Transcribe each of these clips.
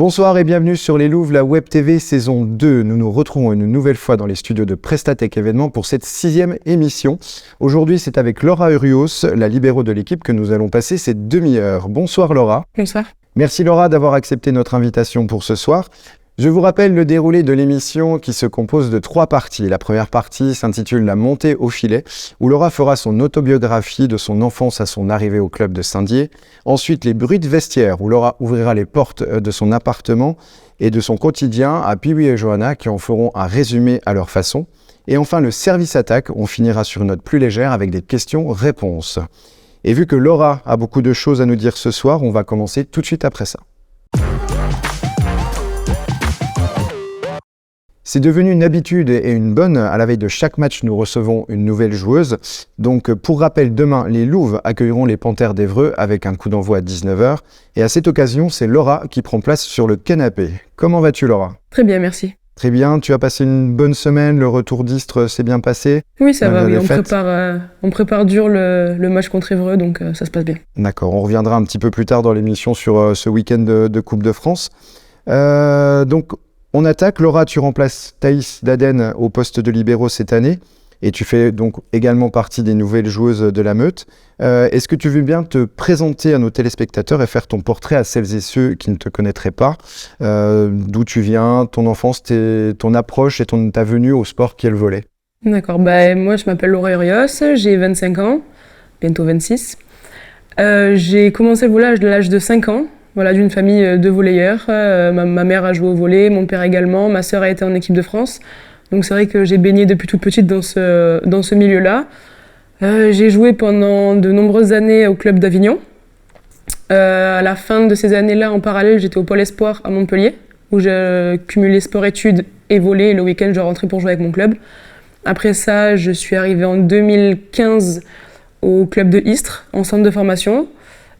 Bonsoir et bienvenue sur Les Louves, la Web TV saison 2. Nous nous retrouvons une nouvelle fois dans les studios de Prestatech Événements pour cette 6e émission. Aujourd'hui, c'est avec Laura Urios, la libéraux de l'équipe, que nous allons passer cette demi-heure. Bonsoir Laura. Bonsoir. Merci Laura d'avoir accepté notre invitation pour ce soir. Je vous rappelle le déroulé de l'émission qui se compose de 3 parties. La première partie s'intitule La montée au filet, où Laura fera son autobiographie de son enfance à son arrivée au club de Saint-Dié. Ensuite, les bruits de vestiaire, où Laura ouvrira les portes de son appartement et de son quotidien à Piwi et Johanna, qui en feront un résumé à leur façon. Et enfin, le service attaque, on finira sur une note plus légère avec des questions-réponses. Et vu que Laura a beaucoup de choses à nous dire ce soir, on va commencer tout de suite après ça. C'est devenu une habitude et une bonne. À la veille de chaque match, nous recevons une nouvelle joueuse. Donc, pour rappel, demain, les Louves accueilleront les Panthères d'Évreux avec un coup d'envoi à 19h. Et à cette occasion, c'est Laura qui prend place sur le canapé. Comment vas-tu, Laura ? Très bien, merci. Très bien. Tu as passé une bonne semaine. Le retour d'Istres s'est bien passé ? Oui, ça va. Oui. On prépare dur le match contre Évreux, donc ça se passe bien. D'accord. On reviendra un petit peu plus tard dans l'émission sur ce week-end de Coupe de France. Donc, on attaque. Laura, tu remplaces Thaïs Daden au poste de libéraux cette année et tu fais donc également partie des nouvelles joueuses de la meute. Est-ce que tu veux bien te présenter à nos téléspectateurs et faire ton portrait à celles et ceux qui ne te connaîtraient pas, d'où tu viens, ton enfance, ton approche et ta venue au sport qui est le volley? D'accord. Moi, je m'appelle Laura Urios, j'ai 25 ans, bientôt 26. J'ai commencé le volley à l'âge de 5 ans. Voilà, d'une famille de volleyeurs. Ma mère a joué au volley, mon père également, ma sœur a été en équipe de France. Donc c'est vrai que j'ai baigné depuis toute petite dans ce milieu-là. J'ai joué pendant de nombreuses années au club d'Avignon. À la fin de ces années-là, en parallèle, j'étais au Pôle Espoir à Montpellier, où je cumulais sport-études et volley. Et le week-end, je rentrais pour jouer avec mon club. Après ça, je suis arrivée en 2015 au club de Istres, en centre de formation.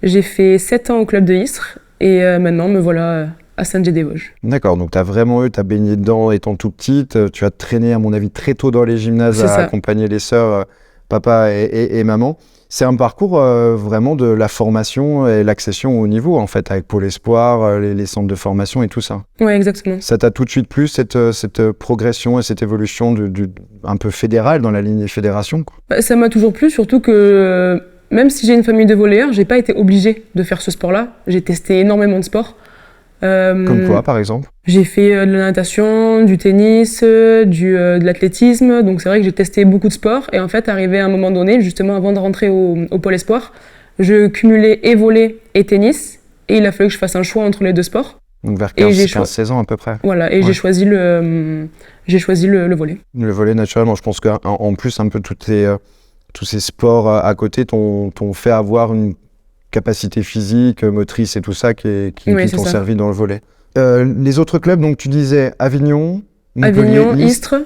J'ai fait 7 ans au club de Istres et maintenant me voilà à Saint-Dié-des-Vosges. D'accord, donc tu as baigné dedans étant tout petite, tu as traîné à mon avis très tôt dans les gymnases à accompagner les sœurs, papa et maman. C'est un parcours vraiment de la formation et l'accession au niveau en fait, avec Pôle Espoir, les centres de formation et tout ça. Oui, exactement. Ça t'a tout de suite plu cette progression et cette évolution un peu fédérale dans la lignée fédération, quoi. Ça m'a toujours plu, surtout que même si j'ai une famille de volleyeurs, j'ai pas été obligée de faire ce sport-là. J'ai testé énormément de sports. Comme quoi, par exemple ? J'ai fait de la natation, du tennis, de l'athlétisme. Donc c'est vrai que j'ai testé beaucoup de sports. Et en fait, arrivé à un moment donné, justement avant de rentrer au Pôle Espoir, je cumulais et volley et tennis. Et il a fallu que je fasse un choix entre les deux sports. Donc vers 15-16 ans à peu près. Voilà, et ouais. J'ai choisi le volley. Le volley, naturellement. Je pense qu'en plus, un peu tous ces sports à côté t'ont fait avoir une capacité physique, motrice et tout ça qui t'ont servi dans le volley. Les autres clubs, donc tu disais Avignon, Montpellier, Istres,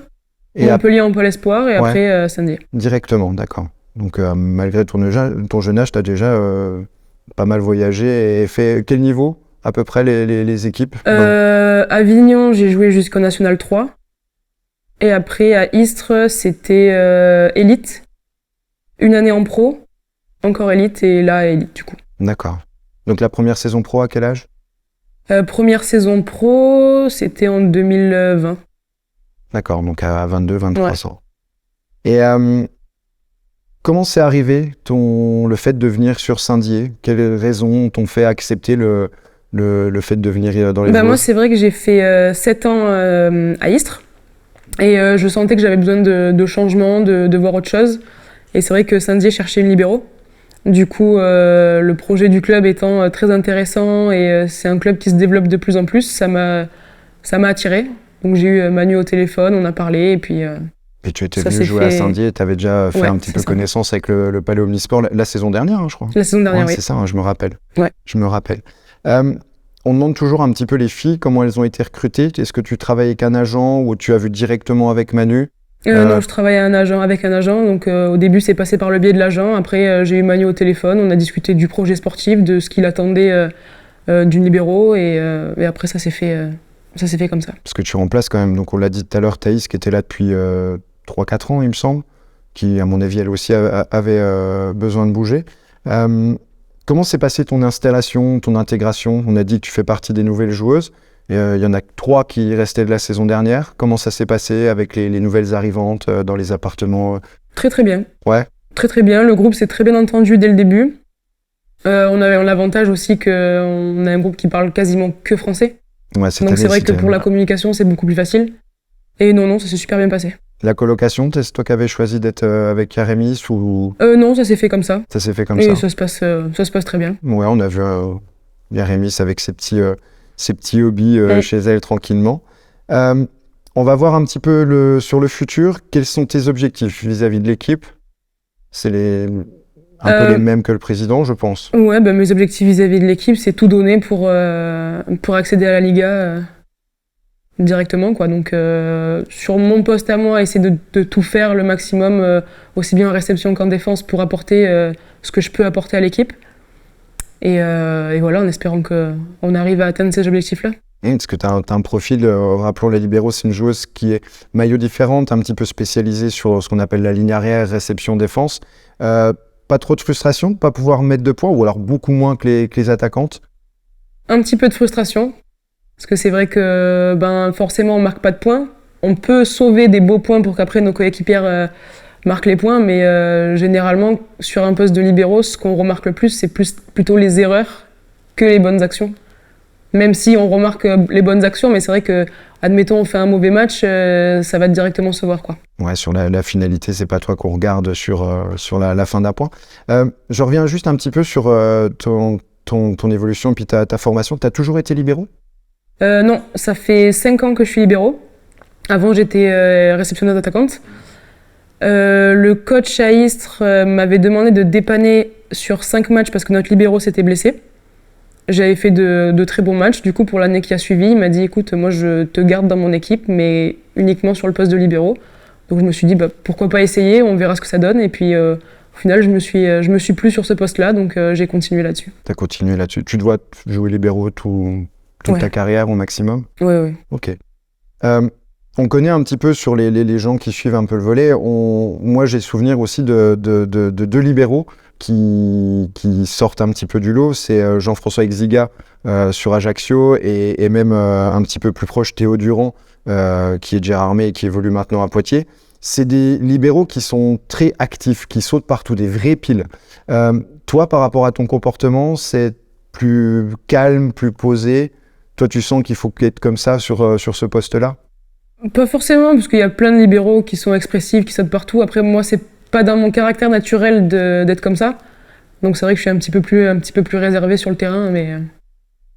et Montpellier en Pôle Espoir et après Saint-Dié. Directement, d'accord. Donc malgré ton jeune âge, tu as déjà pas mal voyagé et fait quel niveau à peu près les équipes? Avignon, j'ai joué jusqu'au National 3. Et après à Istres, c'était élite. Une année en pro, encore élite, et là, élite du coup. D'accord. Donc la première saison pro, à quel âge ? Première saison pro, c'était en 2020. D'accord, donc à 22-23 ans. Et comment c'est arrivé le fait de venir sur Saint-Dié ? Quelles raisons t'ont fait accepter le fait de venir dans les Vosges ? Moi, c'est vrai que j'ai fait 7 ans à Istres, et je sentais que j'avais besoin de changement, de voir autre chose. Et c'est vrai que Saint-Dié cherchait une libéraux. Du coup, le projet du club étant très intéressant et c'est un club qui se développe de plus en plus, ça m'a attiré. Donc j'ai eu Manu au téléphone, on a parlé et puis... Et tu étais venu jouer à Saint-Dié et tu avais déjà fait un petit peu connaissance avec le Palais Omnisport la saison dernière, je crois. La saison dernière, oui. C'est ça, je me rappelle. Ouais. Je me rappelle. On demande toujours un petit peu les filles, comment elles ont été recrutées. Est-ce que tu travailles avec un agent ou tu as vu directement avec Manu ? Non, je travaille avec un agent, donc au début c'est passé par le biais de l'agent, après j'ai eu Manu au téléphone, on a discuté du projet sportif, de ce qu'il attendait d'une libéraux et après ça s'est fait comme ça. Parce que tu remplaces quand même, donc on l'a dit tout à l'heure, Thaïs qui était là depuis 3-4 ans il me semble, qui à mon avis elle aussi avait besoin de bouger. Comment s'est passée ton installation, ton intégration? On a dit que tu fais partie des nouvelles joueuses. Il y en a 3 qui restaient de la saison dernière. Comment ça s'est passé avec les nouvelles arrivantes dans les appartements? Très très bien. Ouais. Très très bien. Le groupe s'est très bien entendu dès le début. On avait l'avantage aussi qu'on a un groupe qui parle quasiment que français. Ouais, donc c'est vrai que pour la communication, c'est beaucoup plus facile. Et non, ça s'est super bien passé. La colocation, c'est toi qui avais choisi d'être avec Yaremis ou... Non, ça s'est fait comme ça. Ça s'est fait comme et ça. Et ça se passe très bien. Ouais, on a vu Yaremis avec ses petits hobbies chez elle tranquillement. On va voir un petit peu sur le futur. Quels sont tes objectifs vis-à-vis de l'équipe? C'est un peu les mêmes que le président, je pense. Ouais, mes objectifs vis-à-vis de l'équipe, c'est tout donner pour accéder à la Liga directement, quoi. Donc, sur mon poste à moi, essayer de tout faire le maximum, aussi bien en réception qu'en défense, pour apporter ce que je peux apporter à l'équipe. Et voilà, en espérant qu'on arrive à atteindre ces objectifs-là. Parce que tu as un profil, rappelons les libéraux, c'est une joueuse qui est maillot différente, un petit peu spécialisée sur ce qu'on appelle la ligne arrière, réception-défense. Pas trop de frustration de ne pas pouvoir mettre de points, ou alors beaucoup moins que les attaquantes? Un petit peu de frustration, parce que c'est vrai que forcément on ne marque pas de points. On peut sauver des beaux points pour qu'après nos coéquipières marquent les points, mais généralement sur un poste de libéraux, ce qu'on remarque le plus, c'est plutôt les erreurs que les bonnes actions. Même si on remarque les bonnes actions, mais c'est vrai que, admettons, on fait un mauvais match, ça va directement se voir, quoi. Ouais, sur la finalité, c'est pas toi qu'on regarde sur la fin d'un point. Je reviens juste un petit peu sur ton évolution et puis ta formation. Tu as toujours été libéraux? Non, ça fait 5 ans que je suis libéraux. Avant, j'étais réceptionneuse attaquante. Le coach à Istres m'avait demandé de dépanner sur 5 matchs parce que notre libéraux s'était blessé. J'avais fait de très bons matchs. Du coup, pour l'année qui a suivi, il m'a dit « Écoute, moi, je te garde dans mon équipe, mais uniquement sur le poste de libéraux. » Donc, je me suis dit pourquoi pas essayer, on verra ce que ça donne. Et puis, au final, je me suis plu sur ce poste-là, donc j'ai continué là-dessus. Tu as continué là-dessus. Tu te vois jouer libéraux toute ta carrière au maximum? Oui. Ok. On connaît un petit peu sur les gens qui suivent un peu le volley. Moi, j'ai souvenir aussi de 2 libéraux qui sortent un petit peu du lot. C'est Jean-François Exiga sur Ajaccio et même un petit peu plus proche Théo Durand qui est de Gérardmer et qui évolue maintenant à Poitiers. C'est des libéraux qui sont très actifs, qui sautent partout, des vrais piles. Toi, par rapport à ton comportement, c'est plus calme, plus posé? Toi, tu sens qu'il faut être comme ça sur ce poste-là? Pas forcément, parce qu'il y a plein de libéraux qui sont expressifs, qui sautent partout. Après, moi, c'est pas dans mon caractère naturel d'être comme ça. Donc c'est vrai que je suis un petit peu plus réservée sur le terrain, mais...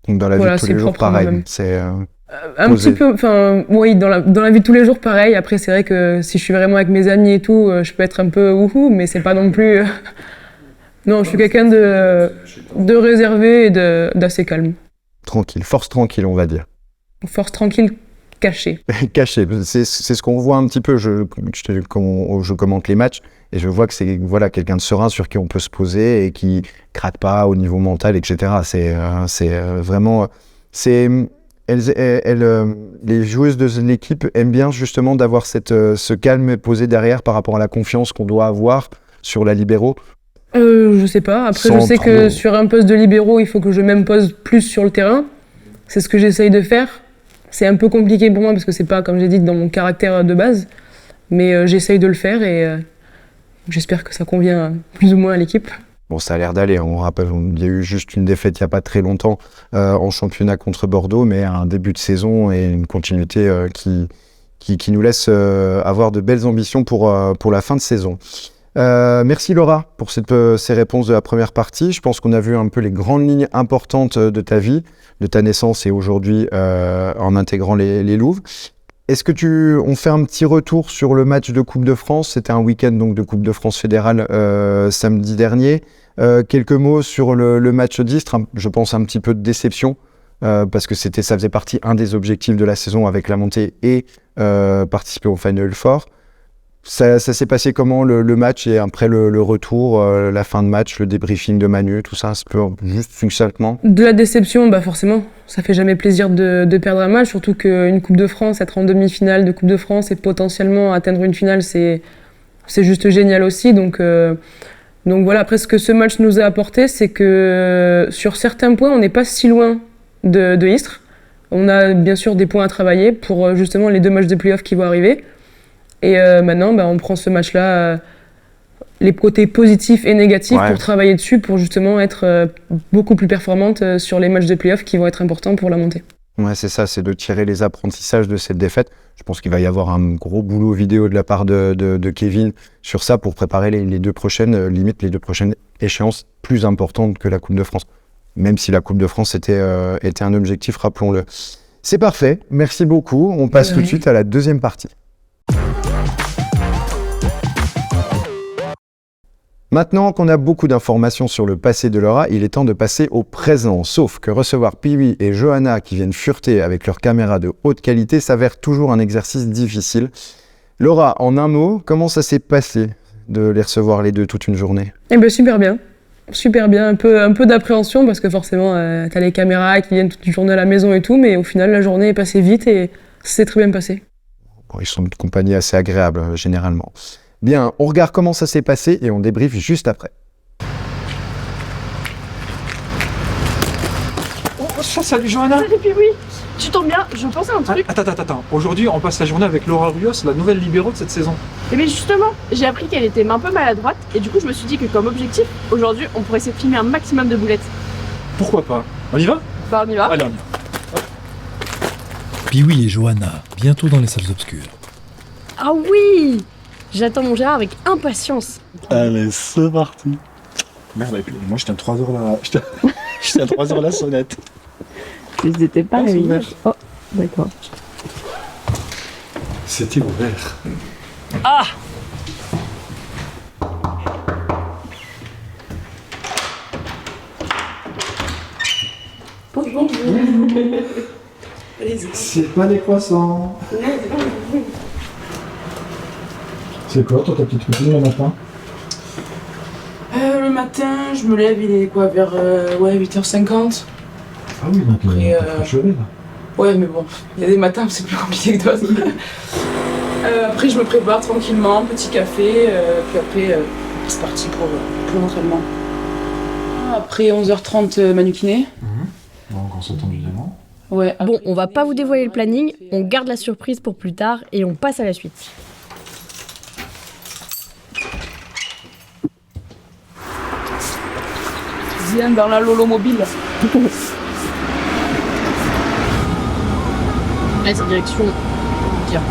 Donc dans la vie de tous les jours, pareil. C'est un petit peu, oui, dans la vie de tous les jours, pareil. Après, c'est vrai que si je suis vraiment avec mes amis et tout, je peux être un peu wouhou, mais c'est pas non plus... Non, je suis quelqu'un de réservé et d'assez calme. Tranquille, force tranquille, on va dire. Force tranquille, cachée. Cachée, c'est ce qu'on voit un petit peu. Je commente les matchs et je vois que c'est quelqu'un de serein sur qui on peut se poser et qui craque pas au niveau mental, etc. C'est vraiment... les joueuses de l'équipe aiment bien justement d'avoir ce calme posé derrière par rapport à la confiance qu'on doit avoir sur la libéraux. Je sais pas. Après, je sais que sur un poste de libéraux, il faut que je m'impose plus sur le terrain. C'est ce que j'essaye de faire. C'est un peu compliqué pour moi parce que c'est pas, comme j'ai dit, dans mon caractère de base. Mais j'essaye de le faire et j'espère que ça convient plus ou moins à l'équipe. Bon, ça a l'air d'aller. On rappelle, il y a eu juste une défaite il n'y a pas très longtemps en championnat contre Bordeaux, mais un début de saison et une continuité qui nous laisse avoir de belles ambitions pour la fin de saison. Merci Laura pour ces réponses de la première partie. Je pense qu'on a vu un peu les grandes lignes importantes de ta vie, de ta naissance et aujourd'hui en intégrant les Louves. Est-ce que on fait un petit retour sur le match de Coupe de France? C'était un week-end donc de Coupe de France fédérale samedi dernier. Quelques mots sur le match d'Istres. Je pense un petit peu de déception parce que ça faisait partie un des objectifs de la saison avec la montée et participer au Final Four. Ça s'est passé comment le match et après le retour, la fin de match, le débriefing de Manu, tout ça, juste succinctement? De la déception, forcément. Ça fait jamais plaisir de perdre un match, surtout qu'une Coupe de France, être en demi-finale de Coupe de France et potentiellement atteindre une finale, c'est juste génial aussi. Donc Donc voilà, après ce que ce match nous a apporté, c'est que sur certains points, on n'est pas si loin de Istres. On a bien sûr des points à travailler pour justement les 2 matchs de play-off qui vont arriver. Et maintenant, on prend ce match-là, les côtés positifs et négatifs, pour travailler dessus, pour justement être beaucoup plus performante sur les matchs de play-off qui vont être importants pour la montée. Ouais, c'est ça, c'est de tirer les apprentissages de cette défaite. Je pense qu'il va y avoir un gros boulot vidéo de la part de Kevin sur ça pour préparer les 2 prochaines, limite les 2 prochaines échéances plus importantes que la Coupe de France. Même si la Coupe de France était un objectif, rappelons-le. C'est parfait, merci beaucoup. On passe tout de suite à la deuxième partie. Maintenant qu'on a beaucoup d'informations sur le passé de Laura, il est temps de passer au présent. Sauf que recevoir Piwi et Johanna qui viennent fureter avec leurs caméras de haute qualité s'avère toujours un exercice difficile. Laura, en un mot, comment ça s'est passé de les recevoir les 2 toute une journée ? Eh bien, super bien. Super bien. Un peu d'appréhension parce que forcément, t'as les caméras qui viennent toute une journée à la maison et tout, mais au final, la journée est passée vite et ça s'est très bien passé. Bon, ils sont une compagnie assez agréable, généralement. Bien, on regarde comment ça s'est passé et on débriefe juste après. Oh, salut Johanna. Salut Piwi. Tu tombes bien, je pensais à un truc. Attends. Aujourd'hui, on passe la journée avec Laura Rios, la nouvelle libéraux de cette saison. Et bien justement, j'ai appris qu'elle était un peu maladroite et du coup je me suis dit que comme objectif, aujourd'hui, on pourrait essayer de filmer un maximum de boulettes. Pourquoi pas ? On y va ? Bah on y va. Allez, on y va. Piwi et Johanna, bientôt dans les salles obscures. Ah oui. J'attends mon Gérard avec impatience. Allez, c'est parti. Merde, et puis moi je tiens 3 heures là. Je tiens 3 heures la sonnette. Ils étaient pas réveillés. Oh, d'accord. C'était ouvert. Ah. Bonjour. C'est pas des croissants. C'est quoi toi ta petite routine le matin ? Le matin, je me lève, il est quoi, vers 8h50. Ah oui, donc Après, t'as chevé là. Ouais, mais bon, il y a des matins où c'est plus compliqué que d'autres. Après, je me prépare tranquillement, petit café, puis après, c'est parti pour l'entraînement. Après 11h30, Manu Kiné. Donc on s'attend évidemment. Ouais. Bon, on va pas vous dévoiler le planning, on garde la surprise pour plus tard et on passe à la suite. Viens dans la Lolo mobile. Là, c'est direction Dire.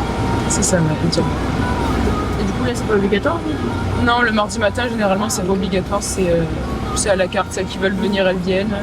C'est ça, ma dire. Et du coup, là, c'est pas obligatoire. Non, le mardi matin, généralement, c'est pas obligatoire, c'est à la carte. Celles qui veulent venir, elles viennent.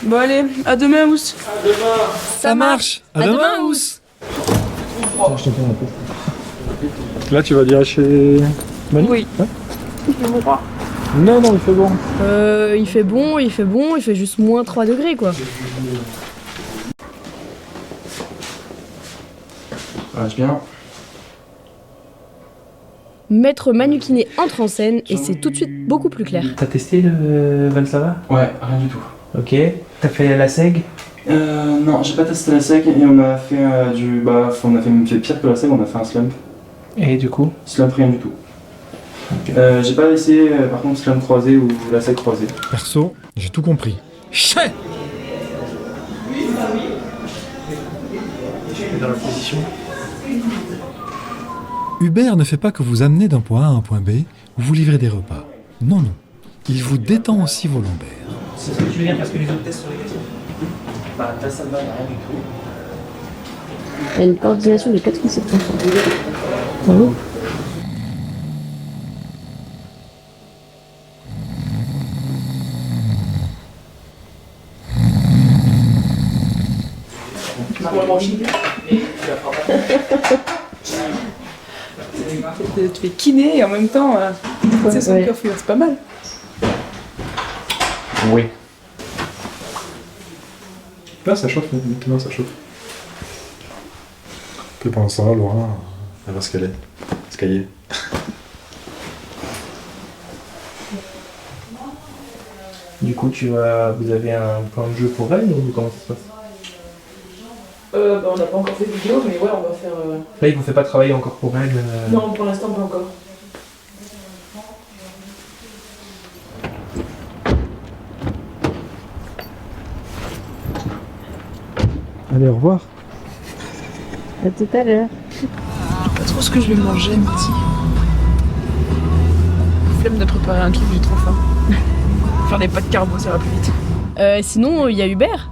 Bon allez, à demain, Ous. Ça marche. À demain, Ous. Là, tu vas dire chez Manu ? Oui. Ouais. Non, il fait bon. Il fait bon, il fait juste moins 3 degrés quoi. Reste bien. Maître Manu Kiné entre en scène et c'est tout de suite beaucoup plus clair. T'as testé le Valsava ? Ouais, rien du tout. Ok. T'as fait la seg ? Non, j'ai pas testé la seg et on a fait on a fait pire que la seg, on a fait un slump. Et du coup ? Slump rien du tout. J'ai pas essayé par contre slump croisé ou la seg croisée. Perso, j'ai tout compris. Chais. Dans la position. Uber ne fait pas que vous amener d'un point A à un point B ou vous livrer des repas. Non. Il vous détend aussi vos lombaires. C'est ce que tu veux dire parce que les autres tests sont négatifs. Bah, là, ça ne va rien du tout. a une coordination de 87%. Bravo. Tu fais kiné et en même temps, c'est son coiffure, c'est pas mal. Oui. Là, ça chauffe, maintenant ça chauffe. Puis pendant ça, Laura, elle va ce qu'elle est. Ce qu'elle est. Du coup, vous avez un plan de jeu pour elle ou comment ça se passe? On n'a pas encore fait de vidéo, mais ouais, on va faire. Là, il vous fait pas travailler encore pour elle Non, pour l'instant, pas encore. Allez, au revoir. À tout à l'heure. Pas trop ce que je vais manger, midi. Flemme de préparer un truc, j'ai trop faim. Faire des pâtes carbo, ça va plus vite. Sinon, il y a Hubert.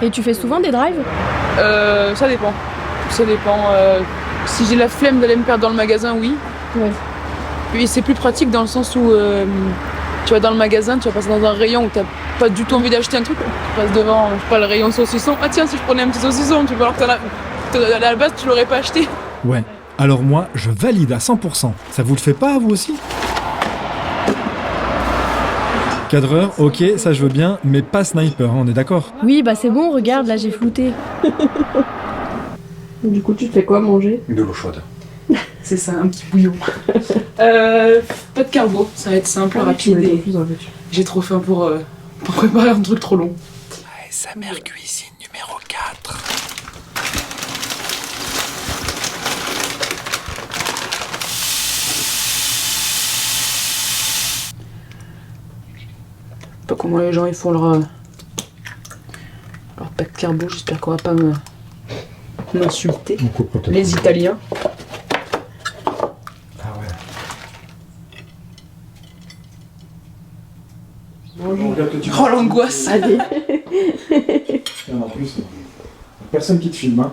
Et tu fais souvent des drives? Ça dépend. Ça dépend. Si j'ai la flemme d'aller me perdre dans le magasin, oui. Ouais. Et c'est plus pratique dans le sens où tu vas dans le magasin, tu vas passer dans un rayon où t'as pas du tout envie d'acheter un truc. Tu passes devant, je sais pas, le rayon saucisson. Ah tiens, si je prenais un petit saucisson, tu vois, alors que à la base, tu l'aurais pas acheté. Ouais, alors moi, je valide à 100%. Ça vous le fait pas à vous aussi? Cadreur, ok, ça je veux bien, mais pas sniper, hein, on est d'accord? Oui, bah c'est bon, regarde, là j'ai flouté. Du coup, tu te fais quoi manger? De l'eau chaude. C'est ça, un petit bouillon. Pas de carbo, ça va être simple, rapide. Et j'ai trop faim pour préparer un truc trop long. Sa mère cuisine numéro 4. Je sais pas comment les gens ils font leur pas de carbo, j'espère qu'on va pas m'insulter. Les Italiens. Ah ouais. Oh l'angoisse. Allez. Et en plus, personne qui te filme, hein.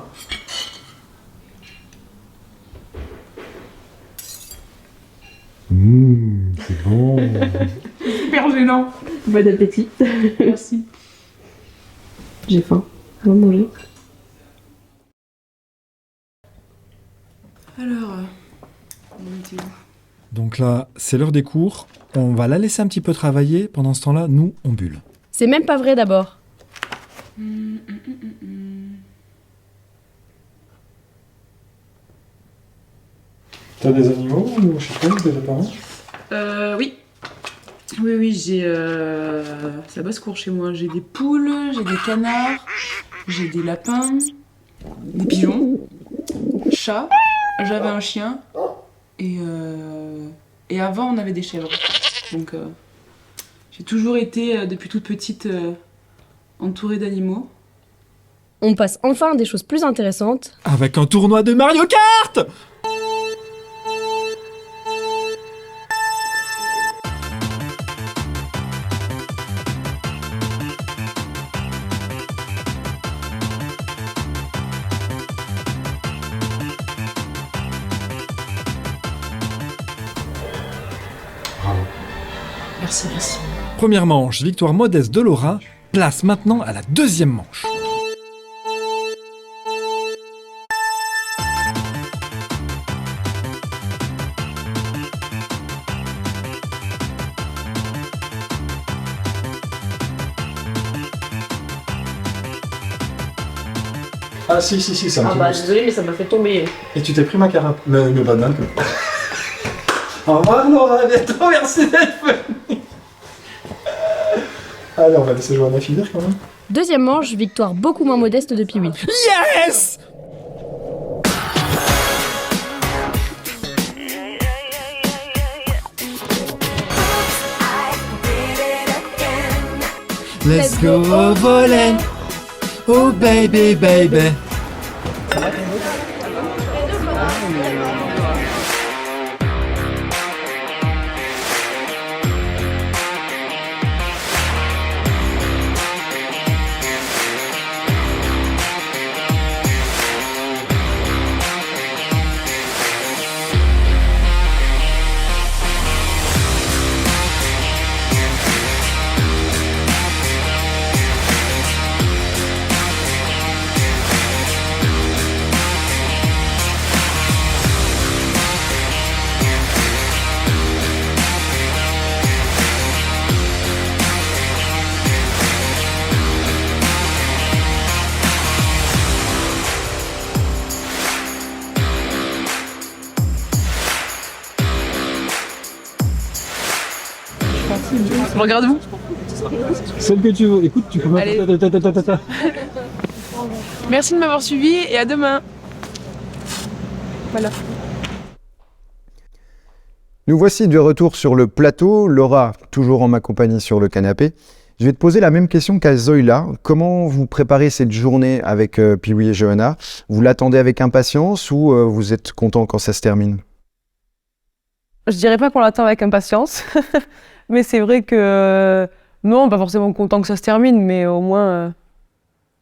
C'est bon. Super gênant. Bon appétit. Merci. J'ai faim. On va manger. Alors, on était où? Donc là, c'est l'heure des cours. On va la laisser un petit peu travailler. Pendant ce temps-là, nous, on bulle. C'est même pas vrai d'abord. T'as des animaux ou je sais pas, des parents? Oui. Oui, j'ai. Ça basse court chez moi. J'ai des poules, j'ai des canards, j'ai des lapins, des pigeons, chats. J'avais un chien. Et avant, on avait des chèvres. Donc, j'ai toujours été, depuis toute petite, entourée d'animaux. On passe enfin à des choses plus intéressantes. Avec un tournoi de Mario Kart! Merci. Première manche, victoire modeste de Laura. Place maintenant à la deuxième manche. Ah si, ça me Ah bah désolé, mais ça m'a fait tomber. Et tu t'es pris ma carapace. Me banane. Au revoir Laura, à bientôt, merci d'être venue. Allez, on va laisser Johanna finir quand même. Deuxième manche, victoire beaucoup moins modeste de Piwi. Yes! Let's go au volet. Oh baby, baby. regarde où? Celle que tu veux. Écoute, tu peux mettre... Allez. Merci de m'avoir suivi et à demain. Voilà. Nous voici de retour sur le plateau. Laura, toujours en ma compagnie sur le canapé. Je vais te poser la même question qu'à Zoïla. Comment vous préparez cette journée avec Piwi et Johanna? Vous l'attendez avec impatience ou vous êtes content quand ça se termine? Je dirais pas qu'on l'attend avec impatience, mais c'est vrai que non, pas forcément content que ça se termine, mais au moins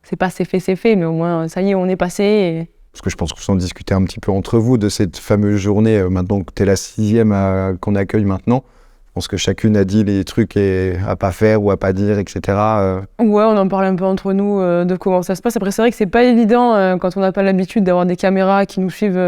c'est pas c'est fait, mais au moins ça y est, on est passé. Et... Parce que je pense que vous en discutez un petit peu entre vous de cette fameuse journée, maintenant que tu es la 6e qu'on accueille maintenant. Je pense que chacune a dit les trucs à pas faire ou à pas dire, etc. Ouais, on en parle un peu entre nous de comment ça se passe. Après, c'est vrai que c'est pas évident quand on n'a pas l'habitude d'avoir des caméras qui nous suivent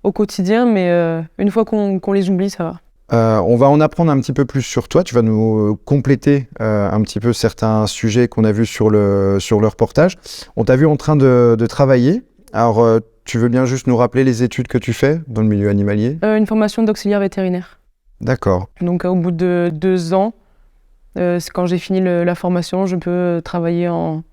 au quotidien, mais une fois qu'on les oublie, ça va. On va en apprendre un petit peu plus sur toi. Tu vas nous compléter un petit peu certains sujets qu'on a vus sur le reportage. On t'a vu en train de travailler. Alors, tu veux bien juste nous rappeler les études que tu fais dans le milieu animalier? Une formation d'auxiliaire vétérinaire. D'accord. Donc, au bout de 2 ans, quand j'ai fini la formation, je peux travailler en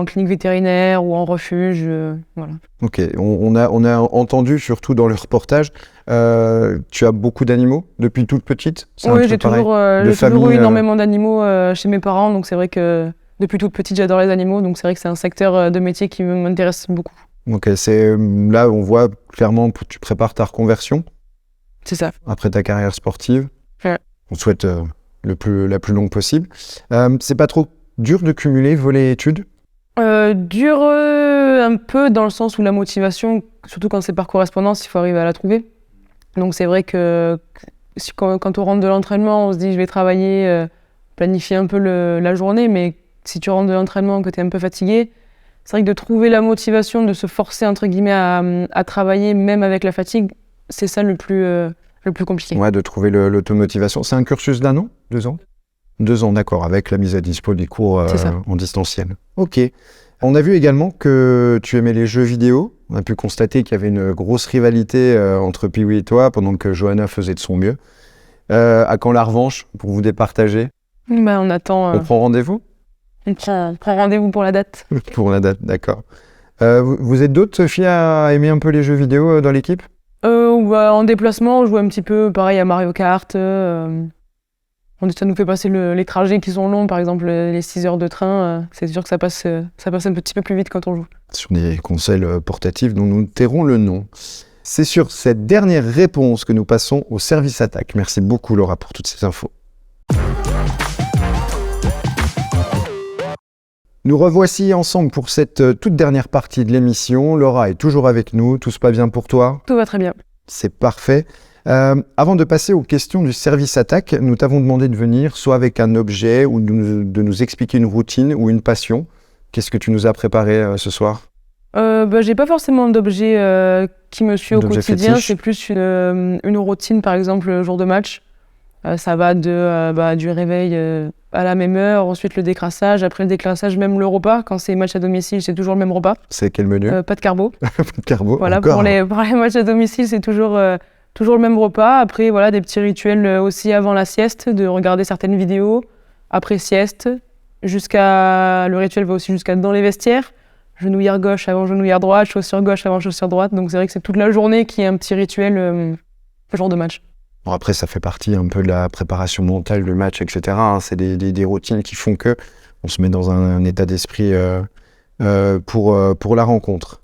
clinique vétérinaire ou en refuge. Voilà. Ok. On a entendu, surtout dans le reportage, tu as beaucoup d'animaux depuis toute petite? Oui, j'ai toujours eu énormément d'animaux chez mes parents, donc c'est vrai que depuis toute petite, j'adore les animaux, donc c'est vrai que c'est un secteur de métier qui m'intéresse beaucoup. Ok, là on voit clairement que tu prépares ta reconversion. C'est ça. Après ta carrière sportive. Ouais. On souhaite la plus longue possible. C'est pas trop dur de cumuler volet et études? Dur un peu dans le sens où la motivation, surtout quand c'est par correspondance, il faut arriver à la trouver. Donc c'est vrai que quand on rentre de l'entraînement, on se dit je vais travailler, planifier un peu la journée, mais si tu rentres de l'entraînement, que tu es un peu fatigué, c'est vrai que de trouver la motivation, de se forcer entre guillemets à travailler même avec la fatigue, c'est ça le plus compliqué. Ouais, de trouver l'automotivation. C'est un cursus d'1 an? 2 ans? 2 ans, d'accord, avec la mise à dispo des cours en distanciel. Ok. On a vu également que tu aimais les jeux vidéo. On a pu constater qu'il y avait une grosse rivalité entre Piwi et toi pendant que Johanna faisait de son mieux. À quand la revanche pour vous départager? On attend. On prend rendez-vous? On prend rendez-vous pour la date. Pour la date, d'accord. Vous êtes d'autres filles à aimer un peu les jeux vidéo dans l'équipe? En déplacement, on joue un petit peu, pareil, à Mario Kart. Ça nous fait passer les trajets qui sont longs, par exemple les 6 heures de train. C'est sûr que ça passe un petit peu plus vite quand on joue. Sur des consoles portatives dont nous tairons le nom. C'est sur cette dernière réponse que nous passons au service attaque. Merci beaucoup Laura pour toutes ces infos. Nous revoici ensemble pour cette toute dernière partie de l'émission. Laura est toujours avec nous. Tout se passe bien pour toi? Tout va très bien. C'est parfait. Avant de passer aux questions du service attaque, nous t'avons demandé de venir soit avec un objet ou de nous expliquer une routine ou une passion. Qu'est-ce que tu nous as préparé ce soir? J'ai pas forcément d'objet qui me suit au quotidien. Fétiche. C'est plus une routine, par exemple le jour de match. Ça va du réveil à la même heure, ensuite le décrassage, après le décrassage, même le repas. Quand c'est match à domicile, c'est toujours le même repas. C'est quel menu? Pas de carbo. Pas de carbo. Voilà, encore. pour les matchs à domicile, c'est toujours le même repas. Après, voilà, des petits rituels aussi avant la sieste, de regarder certaines vidéos. Après sieste, le rituel va aussi jusqu'à dans les vestiaires. Genouillère gauche avant genouillère droite, chaussure gauche avant chaussure droite. Donc c'est vrai que c'est toute la journée qui est un petit rituel jour de match. Bon, après, ça fait partie un peu de la préparation mentale du match, etc. C'est des routines qui font que on se met dans un état d'esprit pour la rencontre.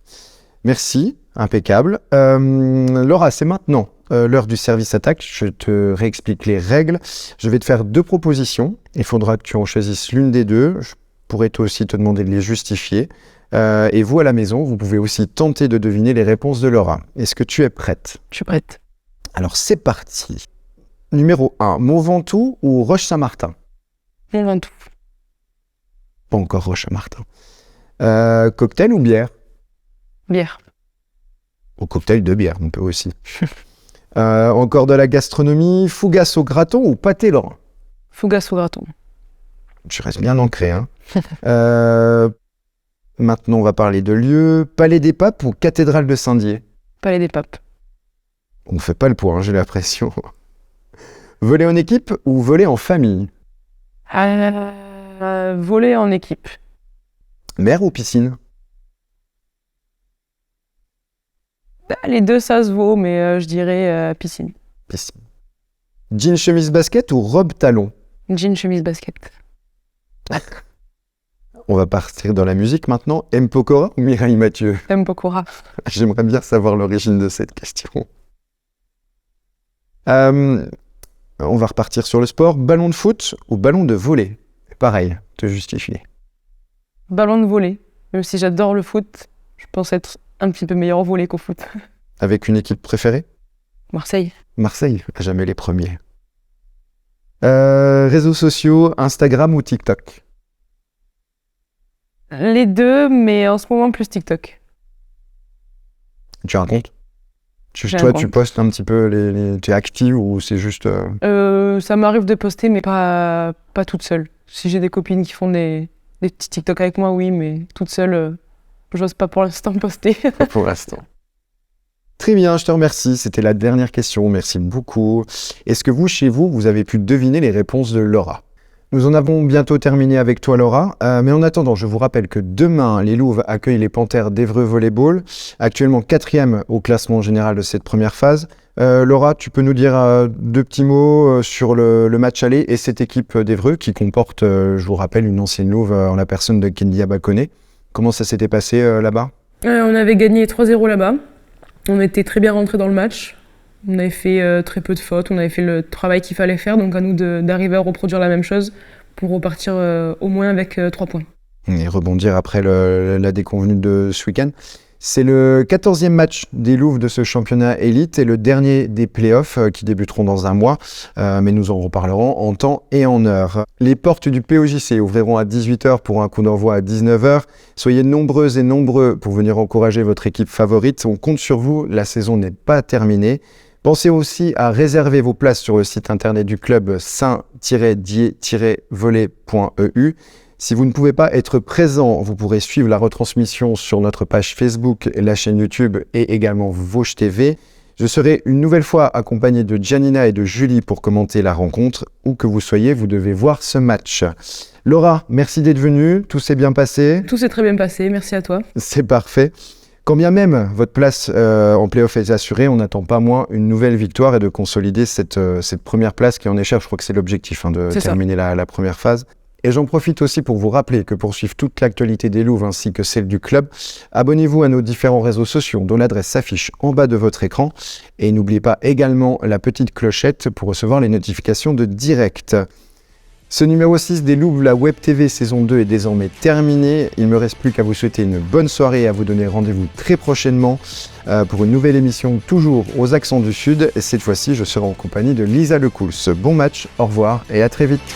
Merci, impeccable. Laura, c'est maintenant l'heure du service attaque. Je te réexplique les règles. Je vais te faire 2 propositions. Il faudra que tu en choisisses l'une des 2. Je pourrais toi aussi te demander de les justifier. Et vous, à la maison, vous pouvez aussi tenter de deviner les réponses de Laura. Est-ce que tu es prête? Je suis prête. Alors, c'est parti. Numéro 1, Mont Ventoux ou Roche-Saint-Martin? Mont Ventoux. Pas encore Roche-Saint-Martin. Cocktail ou bière? Bière. Au cocktail de bière, on peut aussi. Encore de la gastronomie, fougasse au graton ou pâté lorrain? Fougasse au graton. Tu restes bien ancré, hein. Maintenant, on va parler de lieux. Palais des Papes ou cathédrale de Saint-Dié? Palais des Papes. On ne fait pas le point, j'ai l'impression. Voler en équipe ou voler en famille? Voler en équipe. Mer ou piscine? Les deux, ça se vaut, mais je dirais piscine. Piscine. Jean, chemise, basket ou robe talon? Jean, chemise, basket. On va partir dans la musique maintenant. M. Pokora ou Mireille Mathieu? M. Pokora. J'aimerais bien savoir l'origine de cette question. On va repartir sur le sport. Ballon de foot ou ballon de volley? Pareil, te justifier. Ballon de volley. Même si j'adore le foot, je pense être un petit peu meilleur au volley qu'au foot. Avec une équipe préférée? Marseille. Marseille, jamais les premiers. Réseaux sociaux, Instagram ou TikTok? Les deux, mais en ce moment plus TikTok. Tu as un compte? J'ai un Toi, compte. tu postes un petit peu, tu es active ou c'est juste... Ça m'arrive de poster, mais pas toute seule. Si j'ai des copines qui font des petits TikTok avec moi, oui, mais toute seule, j'ose pas pour l'instant poster. pour l'instant. Très bien, je te remercie. C'était la dernière question. Merci beaucoup. Est-ce que vous, chez vous, vous avez pu deviner les réponses de Laura? Nous en avons bientôt terminé avec toi, Laura. Mais en attendant, je vous rappelle que demain, les Louves accueillent les Panthères d'Évreux Volleyball, actuellement 4e au classement général de cette première phase. Laura, tu peux nous dire deux petits mots sur le match aller et cette équipe d'Évreux qui comporte, je vous rappelle, une ancienne Louve en la personne de Kendia Bakone. Comment ça s'était passé là-bas? On avait gagné 3-0 là-bas. On était très bien rentrés dans le match. On avait fait très peu de fautes, on avait fait le travail qu'il fallait faire, donc à nous d'arriver à reproduire la même chose pour repartir au moins avec 3 points. Et rebondir après la déconvenue de ce week-end. C'est le 14e match des Louves de ce championnat élite et le dernier des playoffs qui débuteront dans un mois, mais nous en reparlerons en temps et en heure. Les portes du POJC ouvriront à 18h pour un coup d'envoi à 19h. Soyez nombreuses et nombreux pour venir encourager votre équipe favorite. On compte sur vous, la saison n'est pas terminée. Pensez aussi à réserver vos places sur le site internet du club saint-dié-volley.eu. Si vous ne pouvez pas être présent, vous pourrez suivre la retransmission sur notre page Facebook, la chaîne YouTube et également Vosges TV. Je serai une nouvelle fois accompagné de Giannina et de Julie pour commenter la rencontre. Où que vous soyez, vous devez voir ce match. Laura, merci d'être venue. Tout s'est bien passé? Tout s'est très bien passé, merci à toi. C'est parfait. Quand bien même votre place en play-off est assurée, on n'attend pas moins une nouvelle victoire et de consolider cette première place qui en échappe. Je crois que c'est l'objectif de terminer la première phase. Et j'en profite aussi pour vous rappeler que pour suivre toute l'actualité des Louves ainsi que celle du club, abonnez-vous à nos différents réseaux sociaux dont l'adresse s'affiche en bas de votre écran. Et n'oubliez pas également la petite clochette pour recevoir les notifications de direct. Ce numéro 6 des Louves, la Web TV saison 2 est désormais terminé. Il ne me reste plus qu'à vous souhaiter une bonne soirée et à vous donner rendez-vous très prochainement pour une nouvelle émission toujours aux accents du Sud. Et cette fois-ci, je serai en compagnie de Lisa Lecouls. Bon match, au revoir et à très vite.